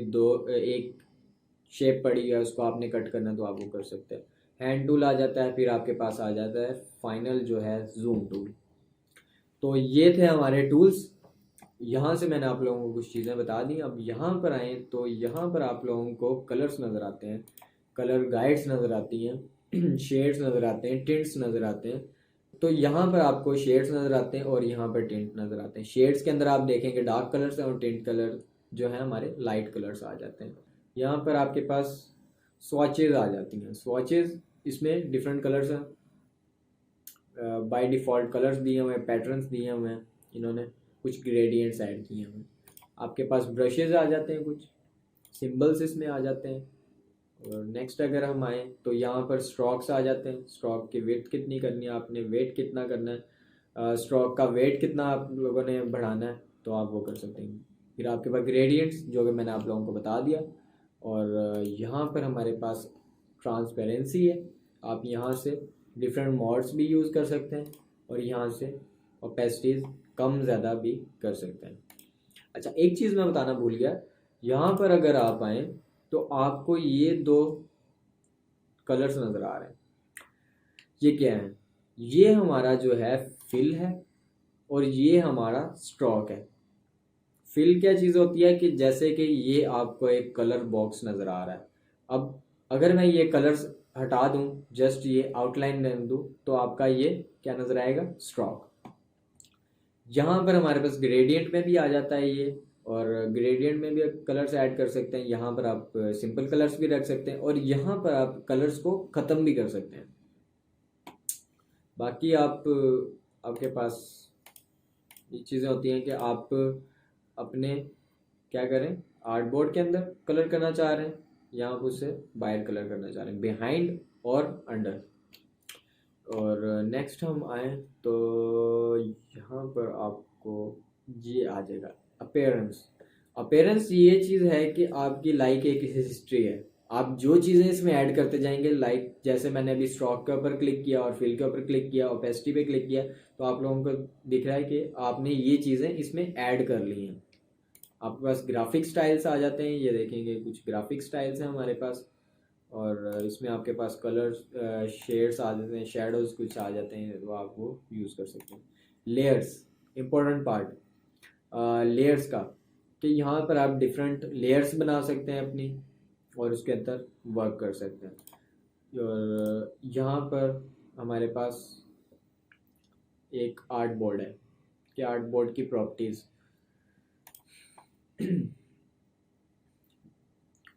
एक शेप पड़ी है, उसको आपने कट करना, तो आप वो कर सकते हैं। हैंड टूल आ जाता है। फिर आपके पास आ जाता है फाइनल जो है जूम टूल। तो ये थे हमारे टूल्स। यहाँ से मैंने आप लोगों को कुछ चीज़ें बता दी। अब यहाँ पर आए तो यहाँ पर आप लोगों को कलर्स नज़र आते हैं, कलर गाइड्स नज़र आती हैं, शेड्स नज़र आते हैं, टिंट्स नज़र आते हैं। तो यहाँ पर आपको शेड्स नज़र आते हैं और यहाँ पर टिंट नज़र आते हैं। शेड्स के अंदर आप देखेंगे डार्क कलर्स हैं, और टिंट कलर जो है हमारे लाइट कलर्स आ जाते हैं। यहाँ पर आपके पास स्वॉचेज आ जाती हैं। स्वॉचेज, इसमें डिफरेंट कलर्स हैं, बाय डिफ़ॉल्ट कलर्स दिए हुए हैं, पैटर्न्स दिए हुए हैं, इन्होंने कुछ ग्रेडियंट्स ऐड किए हुए हैं। आपके पास ब्रशेज आ जाते हैं, कुछ सिंबल्स इसमें आ जाते हैं। और नेक्स्ट अगर हम आए तो यहाँ पर स्ट्रोक्स आ जाते हैं, स्ट्रोक की विड्थ कितनी करनी है आपने, वेट कितना करना है, स्ट्रोक का वेट कितना आप लोगों ने बढ़ाना है, तो आप वो कर सकते हैं। फिर आपके पास ग्रेडियंट्स, जो कि मैंने आप लोगों को बता दिया। और यहाँ पर हमारे पास ट्रांसपेरेंसी है, आप यहाँ से डिफरेंट मोड्स भी यूज़ कर सकते हैं और यहाँ से ओपेसिटीज कम ज़्यादा भी कर सकते हैं। अच्छा, एक चीज़ मैं बताना भूल गया, यहाँ पर अगर आप आएँ तो आपको ये दो कलर्स नज़र आ रहे हैं, ये क्या है? ये हमारा जो है फिल है और ये हमारा स्ट्रोक है। फिल क्या चीज़ होती है कि जैसे कि ये आपको एक कलर बॉक्स नज़र आ रहा है। अब अगर मैं ये कलर्स हटा दूं, जस्ट ये आउटलाइन रहने दूं, तो आपका ये क्या नज़र आएगा? स्ट्रोक। यहाँ पर हमारे पास ग्रेडियंट में भी आ जाता है ये, और ग्रेडियंट में भी कलर्स ऐड कर सकते हैं। यहाँ पर आप सिंपल कलर्स भी रख सकते हैं और यहाँ पर आप कलर्स को ख़त्म भी कर सकते हैं। बाकी आपके पास ये चीज़ें होती हैं कि आप अपने क्या करें, आर्टबोर्ड के अंदर कलर करना चाह रहे हैं या आप उससे बाहर कलर करना चाह रहे हैं, बिहाइंड और अंडर। और नेक्स्ट हम आए तो यहाँ पर आपको ये आ जाएगा अपेयरेंस। अपेयरेंस ये चीज़ है कि आपकी लाइक एक हिस्ट्री है, आप जो चीज़ें इसमें ऐड करते जाएंगे, लाइक जैसे मैंने अभी स्ट्रोक के ऊपर क्लिक किया और फिल के ऊपर क्लिक किया, ओपेसिटी पे क्लिक किया, तो आप लोगों को दिख रहा है कि आपने ये चीज़ें इसमें ऐड कर ली हैं। आपके पास ग्राफिक स्टाइल्स आ जाते हैं, ये देखेंगे कुछ ग्राफिक स्टाइल्स हैं हमारे पास, और इसमें आपके पास कलर्स शेड्स आ जाते हैं, शेडोज़ कुछ आ जाते हैं, तो आप वो यूज़ कर सकते हैं। लेयर्स, इम्पोर्टेंट पार्ट लेयर्स का, कि यहाँ पर आप डिफरेंट लेयर्स बना सकते हैं अपनी और उसके अंदर वर्क कर सकते हैं। और यहाँ पर हमारे पास एक आर्ट बोर्ड है कि आर्ट बोर्ड की प्रॉपर्टीज़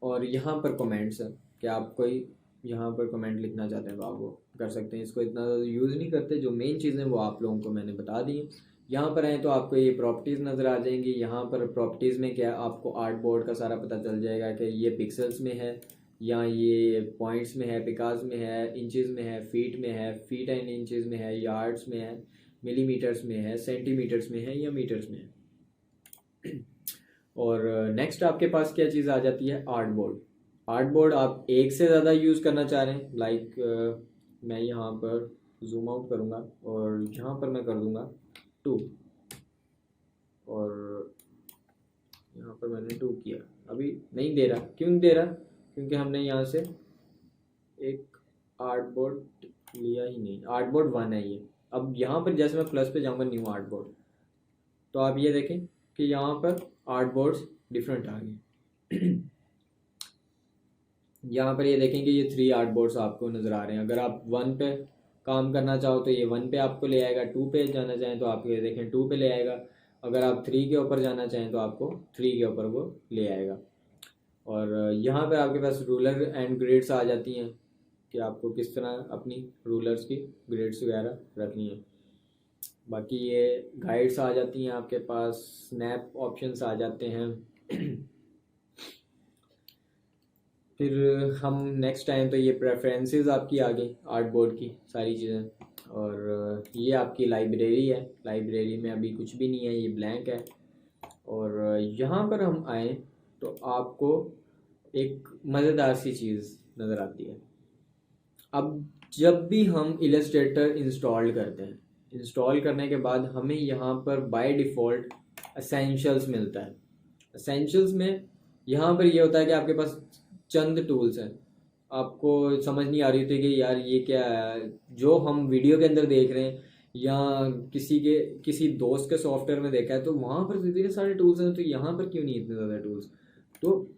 और यहाँ पर कमेंट्स है कि आप कोई यहाँ पर कमेंट लिखना चाहते हैं तो आप वो कर सकते हैं। इसको इतना यूज़ नहीं करते, जो मेन चीज़ें वो आप लोगों को मैंने बता दी हैं। यहाँ पर आए तो आपको ये प्रॉपर्टीज़ नज़र आ जाएंगी। यहाँ पर प्रॉपर्टीज़ में क्या, आपको आर्ट बोर्ड का सारा पता चल जाएगा कि ये पिक्सल्स में है या ये पॉइंट्स में है, पिकास में है, इंचेस में है, फीट में है, फीट एंड इंचेस में है, यार्ड्स में है, मिलीमीटर्स में है, सेंटीमीटर्स में है या मीटर्स में है। और नेक्स्ट आपके पास क्या चीज़ आ जाती है? Art board. आर्ट बोर्ड आप एक से ज़्यादा यूज़ करना चाह रहे हैं, लाइक मैं यहाँ पर जूम आउट करूँगा और यहाँ पर मैं कर दूँगा 2 और यहाँ पर मैंने 2 किया, अभी नहीं दे रहा। क्यों नहीं दे रहा? क्योंकि हमने यहाँ से एक आर्ट बोर्ड लिया ही नहीं, आर्ट बोर्ड 1 है ये। अब यहाँ पर जैसे मैं प्लस पे जाऊँगा न्यू आर्ट बोर्ड, तो आप ये देखें कि यहाँ पर आर्ट बोर्ड्स डिफरेंट आ गए। यहाँ पर ये देखें कि ये 3 आर्ट बोर्ड्स आपको नज़र आ रहे हैं। अगर आप 1 पे काम करना चाहो तो ये 1 पे आपको ले आएगा, 2 पे जाना चाहें तो आप ये देखें 2 पे ले आएगा, अगर आप 3 के ऊपर जाना चाहें तो आपको 3 के ऊपर वो ले आएगा। और यहाँ पर आपके पास रूलर एंड ग्रिड्स आ जाती हैं कि आपको किस तरह अपनी रूलर्स की ग्रिड्स वगैरह रखनी है। बाकी ये गाइड्स आ जाती हैं आपके पास, स्नैप ऑप्शंस आ जाते हैं। फिर हम नेक्स्ट टाइम तो ये प्रेफरेंसेस आपकी आ गई आर्ट बोर्ड की सारी चीज़ें। और ये आपकी लाइब्रेरी है, लाइब्रेरी में अभी कुछ भी नहीं है, ये ब्लैंक है। और यहाँ पर हम आए तो आपको एक मज़ेदार सी चीज़ नज़र आती है। अब जब भी हम इलस्ट्रेटर इंस्टॉल करते हैं, इंस्टॉल करने के बाद हमें यहाँ पर बाय डिफ़ॉल्ट एसेंशियल्स मिलता है। एसेंशियल्स में यहाँ पर ये होता है कि आपके पास चंद टूल्स हैं, आपको समझ नहीं आ रही थी कि यार ये क्या है, जो हम वीडियो के अंदर देख रहे हैं या किसी दोस्त के सॉफ्टवेयर में देखा है तो वहाँ पर इतने सारे टूल्स हैं, तो यहाँ पर क्यों नहीं इतने ज़्यादा टूल्स? तो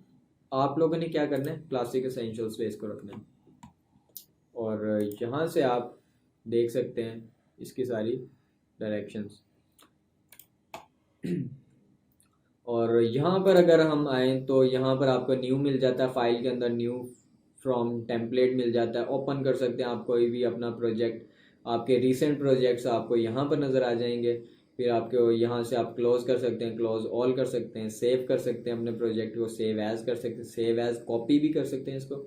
आप लोगों ने क्या करना है, क्लासिक एसेंशियल्स पे इसको रखना है। और यहाँ से आप देख सकते हैं इसकी सारी डायरेक्शंस। और यहाँ पर अगर हम आए तो यहाँ पर आपको न्यू मिल जाता है, फाइल के अंदर न्यू फ्रॉम टेम्पलेट मिल जाता है, ओपन कर सकते हैं आप कोई भी अपना प्रोजेक्ट। आपके रीसेंट प्रोजेक्ट्स आपको यहाँ पर नज़र आ जाएंगे। फिर आपके यहाँ से आप क्लोज कर सकते हैं, क्लोज ऑल कर सकते हैं, सेव कर सकते हैं अपने प्रोजेक्ट को, सेव एज कर सकते हैं, सेव एज कॉपी भी कर सकते हैं इसको।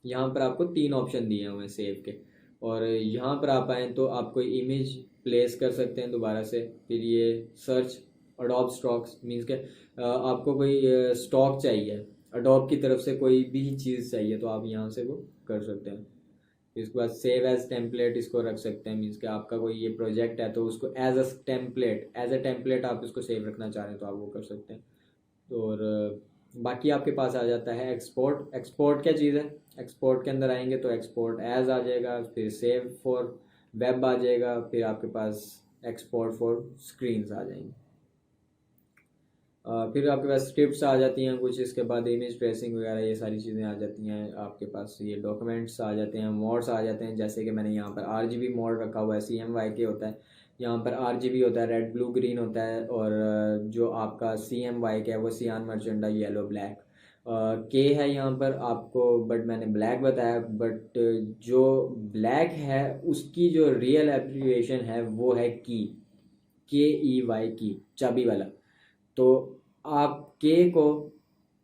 यहाँ पर आपको 3 ऑप्शन दिए हुए हैं सेव के। और यहाँ पर आप आएँ तो आप कोई इमेज प्लेस कर सकते हैं दोबारा से। फिर ये सर्च अडोब स्टॉक्स मीन्स के आपको कोई स्टॉक चाहिए, अडोब की तरफ से कोई भी चीज़ चाहिए तो आप यहाँ से वो कर सकते हैं। इसके बाद सेव एज टेम्पलेट इसको रख सकते हैं, मीन्स कि आपका कोई ये प्रोजेक्ट है तो उसको एज अ टेम्पलेट आप इसको सेव रखना चाह रहे हैं तो आप वो कर सकते हैं। और बाकी आपके पास आ जाता है एक्सपोर्ट। एक्सपोर्ट क्या चीज़ है, एक्सपोर्ट के अंदर आएंगे तो एक्सपोर्ट एज आ जाएगा, फिर सेव फॉर वेब आ जाएगा, फिर आपके पास एक्सपोर्ट फॉर स्क्रीन्स आ जाएंगे। फिर आपके पास स्क्रिप्ट्स आ जाती हैं कुछ, इसके बाद इमेज ट्रेसिंग वगैरह ये सारी चीज़ें आ जाती हैं आपके पास। ये डॉक्यूमेंट्स आ जाते हैं, मोड्स आ जाते हैं, जैसे कि मैंने यहाँ पर RGB मोड रखा हुआ है, CMYK होता है, यहाँ पर RGB होता है, रेड ब्लू ग्रीन होता है, और जो आपका CMYK है वो सियान मर्चेंडा येलो ब्लैक के है यहाँ पर आपको, बट मैंने ब्लैक बताया। बट जो ब्लैक है उसकी जो रियल एब्रिविएशन है वो है KEY की, चाबी वाला। तो आप के को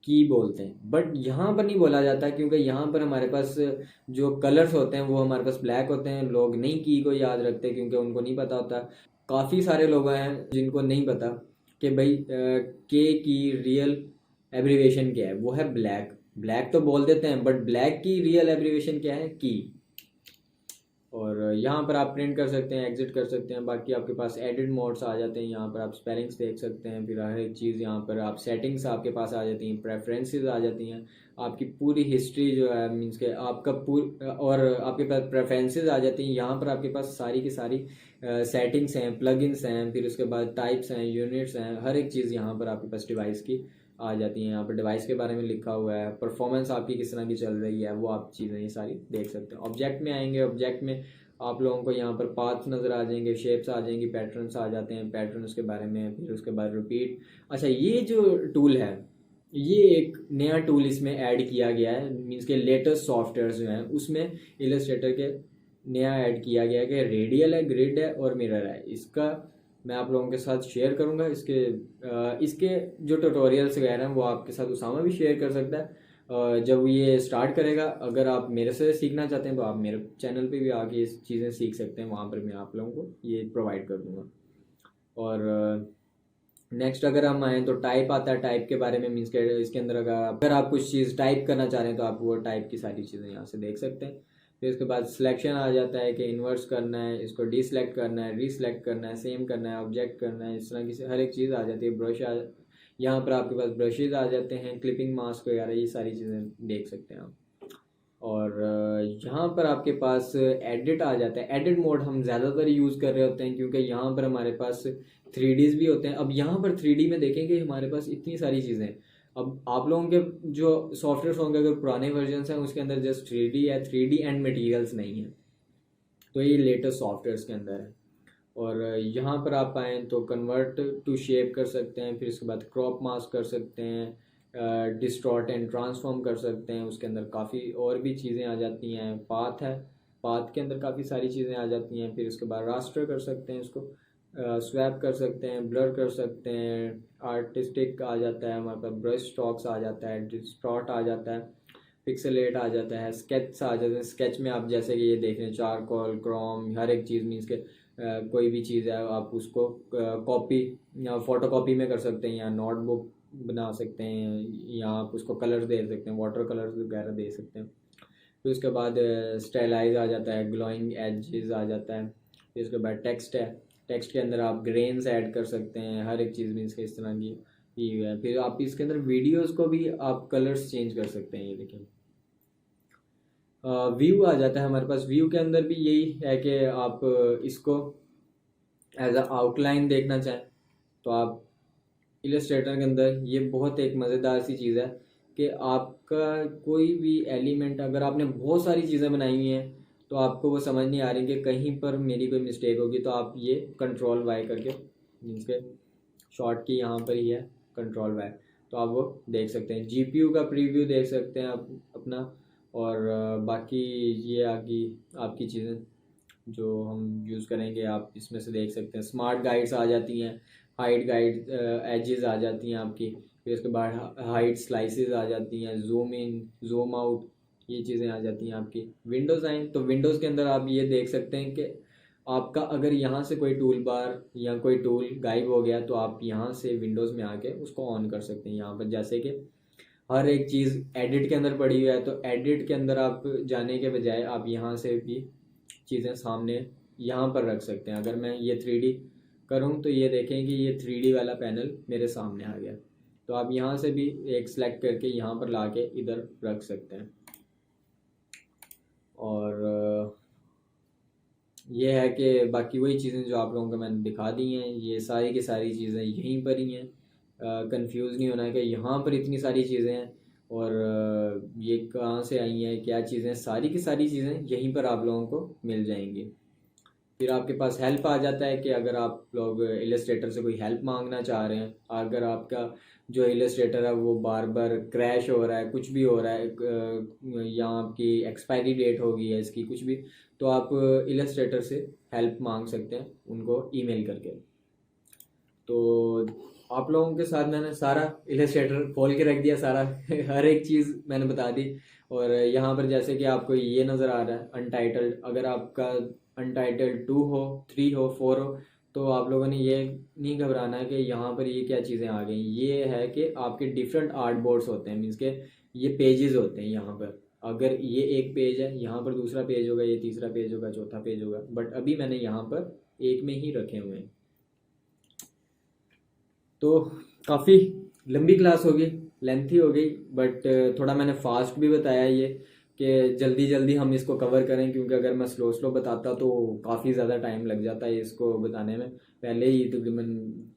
की बोलते हैं, बट यहाँ पर नहीं बोला जाता क्योंकि यहाँ पर हमारे पास जो कलर्स होते हैं वो हमारे पास ब्लैक होते हैं। लोग नहीं की को याद रखते क्योंकि उनको नहीं पता होता। काफ़ी सारे लोग हैं जिनको नहीं पता कि भाई के की रियल एब्रीवेशन क्या है, वो है ब्लैक। ब्लैक तो बोल देते हैं बट ब्लैक की रियल एब्रीवेशन क्या है, की। और यहाँ पर आप प्रिंट कर सकते हैं, एग्जिट कर सकते हैं। बाकी आपके पास एडिट मोड्स आ जाते हैं, यहाँ पर आप स्पेलिंग्स देख सकते हैं, फिर हर एक चीज़ यहाँ पर आप सेटिंग्स आपके पास आ जाती हैं, प्रेफरेंसेस आ जाती हैं, आपकी पूरी हिस्ट्री जो है मीन्स के आपका और आपके पास प्रेफरेंसेस आ जाती हैं। यहाँ पर आपके पास सारी की सारी सेटिंग्स हैं, प्लगइन्स हैं, फिर उसके बाद टाइप्स हैं, यूनिट्स हैं, हर एक चीज़ यहाँ पर आपके पास डिवाइस की आ जाती हैं। यहाँ पर डिवाइस के बारे में लिखा हुआ है, परफॉर्मेंस आपकी किस तरह की चल रही है वो आप चीज़ें ये सारी देख सकते हैं। ऑब्जेक्ट में आएंगे, ऑब्जेक्ट में आप लोगों को यहाँ पर पाथ्स नज़र आ जाएंगे, शेप्स आ जाएंगी, पैटर्न्स आ जाते हैं, पैटर्न्स के बारे में। फिर उसके बाद रिपीट। अच्छा, ये जो टूल है ये एक नया टूल इसमें ऐड किया गया है, मीन्स के लेटेस्ट सॉफ्टवेयर जो हैं उसमें इलस्ट्रेटर के नया ऐड किया गया है कि रेडियल है, ग्रिड है और मिरर है। इसका मैं आप लोगों के साथ शेयर करूंगा। इसके जो ट्यूटोरियल्स वगैरह हैं वो आपके साथ उसामा भी शेयर कर सकता है जब ये स्टार्ट करेगा। अगर आप मेरे से सीखना चाहते हैं तो आप मेरे चैनल पे भी आके इस चीज़ें सीख सकते हैं, वहाँ पर मैं आप लोगों को ये प्रोवाइड कर दूँगा। और नेक्स्ट अगर हम आएँ तो टाइप आता है, टाइप के बारे में मीन्स के इसके अंदर अगर आप कुछ चीज़ टाइप करना चाह रहे हैं तो आप वो टाइप की सारी चीज़ें यहाँ से देख सकते हैं। फिर उसके बाद सिलेक्शन आ जाता है कि इन्वर्स करना है, इसको डीसेलेक्ट करना है, रीसेलेक्ट करना है, सेम करना है, ऑब्जेक्ट करना है, इस तरह की हर एक चीज़ आ जाती है। ब्रश यहाँ पर आपके पास ब्रशेज आ जाते हैं, क्लिपिंग मास्क वगैरह ये सारी चीज़ें देख सकते हैं आप। और यहाँ पर आपके पास एडिट आ जाता है। एडिट मोड हम ज़्यादातर यूज़ कर रहे होते हैं क्योंकि यहाँ पर हमारे पास 3Ds भी होते हैं। अब यहाँ पर 3D में देखेंगे हमारे पास इतनी सारी चीज़ें हैं। अब आप लोगों के जो सॉफ्टवेयर होंगे अगर पुराने वर्जन हैं उसके अंदर जस्ट 3D है, 3D एंड मटेरियल्स नहीं है, तो ये लेटेस्ट सॉफ्टवेयर के अंदर है। और यहाँ पर आप आएँ तो कन्वर्ट टू शेप कर सकते हैं, फिर इसके बाद क्रॉप मास्क कर सकते हैं, डिस्टॉर्ट एंड ट्रांसफॉर्म कर सकते हैं। उसके अंदर काफ़ी और भी चीज़ें आ जाती हैं। पाथ है, पाथ के अंदर काफ़ी सारी चीज़ें आ जाती हैं। फिर उसके बाद रास्टर कर सकते हैं, इसको स्वैप कर सकते हैं, ब्लर कर सकते हैं, आर्टिस्टिक आ जाता है हमारे पास, ब्रश स्ट्रोक्स आ जाता है, डिस्टॉर्ट आ जाता है, पिक्सेलेट आ जाता है, स्केच आ जाता है। स्केच में आप जैसे कि ये देख रहे हैं चारकोल, क्रोम, हर एक चीज़ मीन्स के कोई भी चीज़ है आप उसको कॉपी या फोटो कॉपी में कर सकते हैं, या नोटबुक बना सकते हैं, या आप उसको कलर्स दे सकते हैं, वाटर कलर्स वगैरह दे सकते हैं। फिर उसके बाद स्टाइलाइज आ जाता है, ग्लोइंग एजेस आ जाता है। फिर उसके बाद टेक्स्ट है, टेक्स्ट के अंदर आप ग्रेन्स ऐड कर सकते हैं, हर एक चीज़ मीन्स के इस तरह की है। फिर आप इसके अंदर वीडियोस को भी आप कलर्स चेंज कर सकते हैं। ये देखिए व्यू आ जाता है हमारे पास। व्यू के अंदर भी यही है कि आप इसको एज अ आउटलाइन देखना चाहें तो आप इलस्ट्रेटर के अंदर ये बहुत एक मज़ेदार सी चीज़ है कि आपका कोई भी एलिमेंट अगर आपने बहुत सारी चीज़ें बनाई हुई हैं तो आपको वो समझ नहीं आ रही कि कहीं पर मेरी कोई मिस्टेक होगी, तो आप ये कंट्रोल वाई करके मीन्स के शॉर्ट की यहाँ पर ही है कंट्रोल वाई, तो आप वो देख सकते हैं। जीपीयू का प्रीव्यू देख सकते हैं आप अपना। और बाकी ये आगे आपकी चीज़ें जो हम यूज़ करेंगे। आप इसमें से देख सकते हैं स्मार्ट गाइड्स आ जाती हैं, हाइट गाइड एजेस आ जाती हैं आपकी, फिर उसके बाद हाइट स्लाइसेस आ जाती हैं, जूम इन जूम आउट ये चीज़ें आ जाती हैं आपकी। विंडोज़ आएँ तो विंडोज़ के अंदर आप ये देख सकते हैं कि आपका अगर यहाँ से कोई टूल बार या कोई टूल गायब हो गया तो आप यहाँ से विंडोज़ में आके उसको ऑन कर सकते हैं। यहाँ पर जैसे कि हर एक चीज़ एडिट के अंदर पड़ी हुई है, तो एडिट के अंदर आप जाने के बजाय आप यहाँ से भी चीज़ें सामने यहाँ पर रख सकते हैं। अगर मैं ये 3D करूँ तो ये देखें कि ये 3D वाला पैनल मेरे सामने आ गया, तो आप यहाँ से भी एक सेलेक्ट करके यहाँ पर ला के इधर रख सकते हैं। और ये है कि बाकी वही चीज़ें जो आप लोगों को मैंने दिखा दी हैं, ये सारी की सारी चीज़ें यहीं पर ही हैं। कंफ्यूज नहीं होना है कि यहाँ पर इतनी सारी चीज़ें हैं और ये कहाँ से आई हैं, क्या चीज़ें, सारी की सारी चीज़ें यहीं पर आप लोगों को मिल जाएंगी। फिर आपके पास हेल्प आ जाता है कि अगर आप लोग इलस्ट्रेटर से कोई हेल्प मांगना चाह रहे हैं, अगर आपका जो इलस्ट्रेटर है वो बार बार क्रैश हो रहा है, कुछ भी हो रहा है या आपकी एक्सपायरी डेट हो गई है इसकी कुछ भी, तो आप इलस्ट्रेटर से हेल्प मांग सकते हैं उनको ईमेल करके। तो आप लोगों के साथ मैंने सारा इलस्ट्रेटर खोल के रख दिया, सारा हर एक चीज़ मैंने बता दी। और यहाँ पर जैसे कि आपको ये नज़र आ रहा है अनटाइटल्ड, अगर आपका अनटाइटल्ड 2 हो, 3 हो, 4 हो, तो आप लोगों ने ये नहीं घबराना है कि यहाँ पर ये क्या चीज़ें आ गई। ये है कि आपके डिफरेंट आर्ट बोर्ड्स होते हैं, मीन्स के ये पेजेस होते हैं। यहाँ पर अगर ये एक पेज है, यहाँ पर दूसरा पेज होगा, ये तीसरा पेज होगा, चौथा पेज होगा, बट अभी मैंने यहाँ पर एक में ही रखे हुए हैं। तो काफ़ी लंबी क्लास होगी, लेंथी हो गई, बट थोड़ा मैंने फास्ट भी बताया ये कि जल्दी जल्दी हम इसको कवर करें, क्योंकि अगर मैं स्लो स्लो बताता तो काफ़ी ज़्यादा टाइम लग जाता है इसको बताने में। पहले ही तकरीबन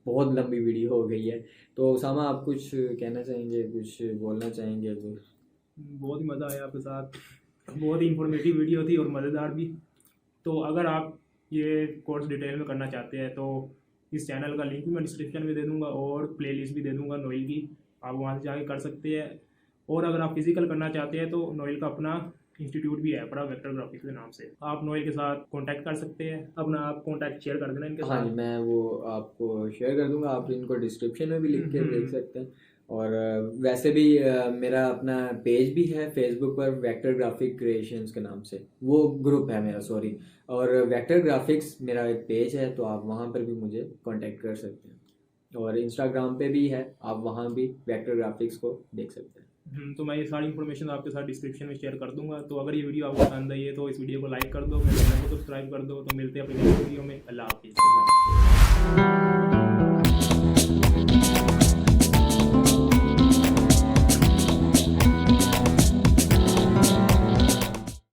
बहुत लंबी वीडियो हो गई है। तो उसामा आप कुछ कहना चाहेंगे, कुछ बोलना चाहेंगे? बहुत ही मज़ा आया आपके साथ, बहुत ही इंफॉर्मेटिव वीडियो थी और मज़ेदार भी। तो अगर आप ये कोर्स डिटेल में करना चाहते हैं तो इस चैनल का लिंक भी मैं डिस्क्रिप्शन में दे दूंगा और प्लेलिस्ट भी दे दूंगा नोएल की, आप वहां से जाके कर सकते हैं। और अगर आप फिजिकल करना चाहते हैं तो नोएल का अपना इंस्टीट्यूट भी है, बड़ा वेक्टर ग्राफिक्स के नाम से, आप नोएल के साथ कांटेक्ट कर सकते हैं। अपना आप कांटेक्ट शेयर कर देना इनके साथ। हाँ जी, मैं वो आपको शेयर कर दूंगा, आप इनको डिस्क्रिप्शन में भी लिख के देख सकते हैं। और वैसे भी मेरा अपना पेज भी है फेसबुक पर, वेक्टर ग्राफिक क्रिएशंस के नाम से, वो ग्रुप है मेरा, सॉरी। और वेक्टर ग्राफिक्स मेरा एक पेज है, तो आप वहाँ पर भी मुझे कांटेक्ट कर सकते हैं। और इंस्टाग्राम पे भी है, आप वहाँ भी वेक्टर ग्राफिक्स को देख सकते हैं। तो मैं ये सारी इन्फॉर्मेशन आपके साथ डिस्क्रिप्शन में शेयर कर दूंगा। तो अगर ये वीडियो आपको पसंद आई है तो इस वीडियो को लाइक कर दो, मेरे चैनल को सब्सक्राइब कर दो। तो मिलते हैं अपनी नेक्स्ट वीडियो में। अल्लाह हाफिज़।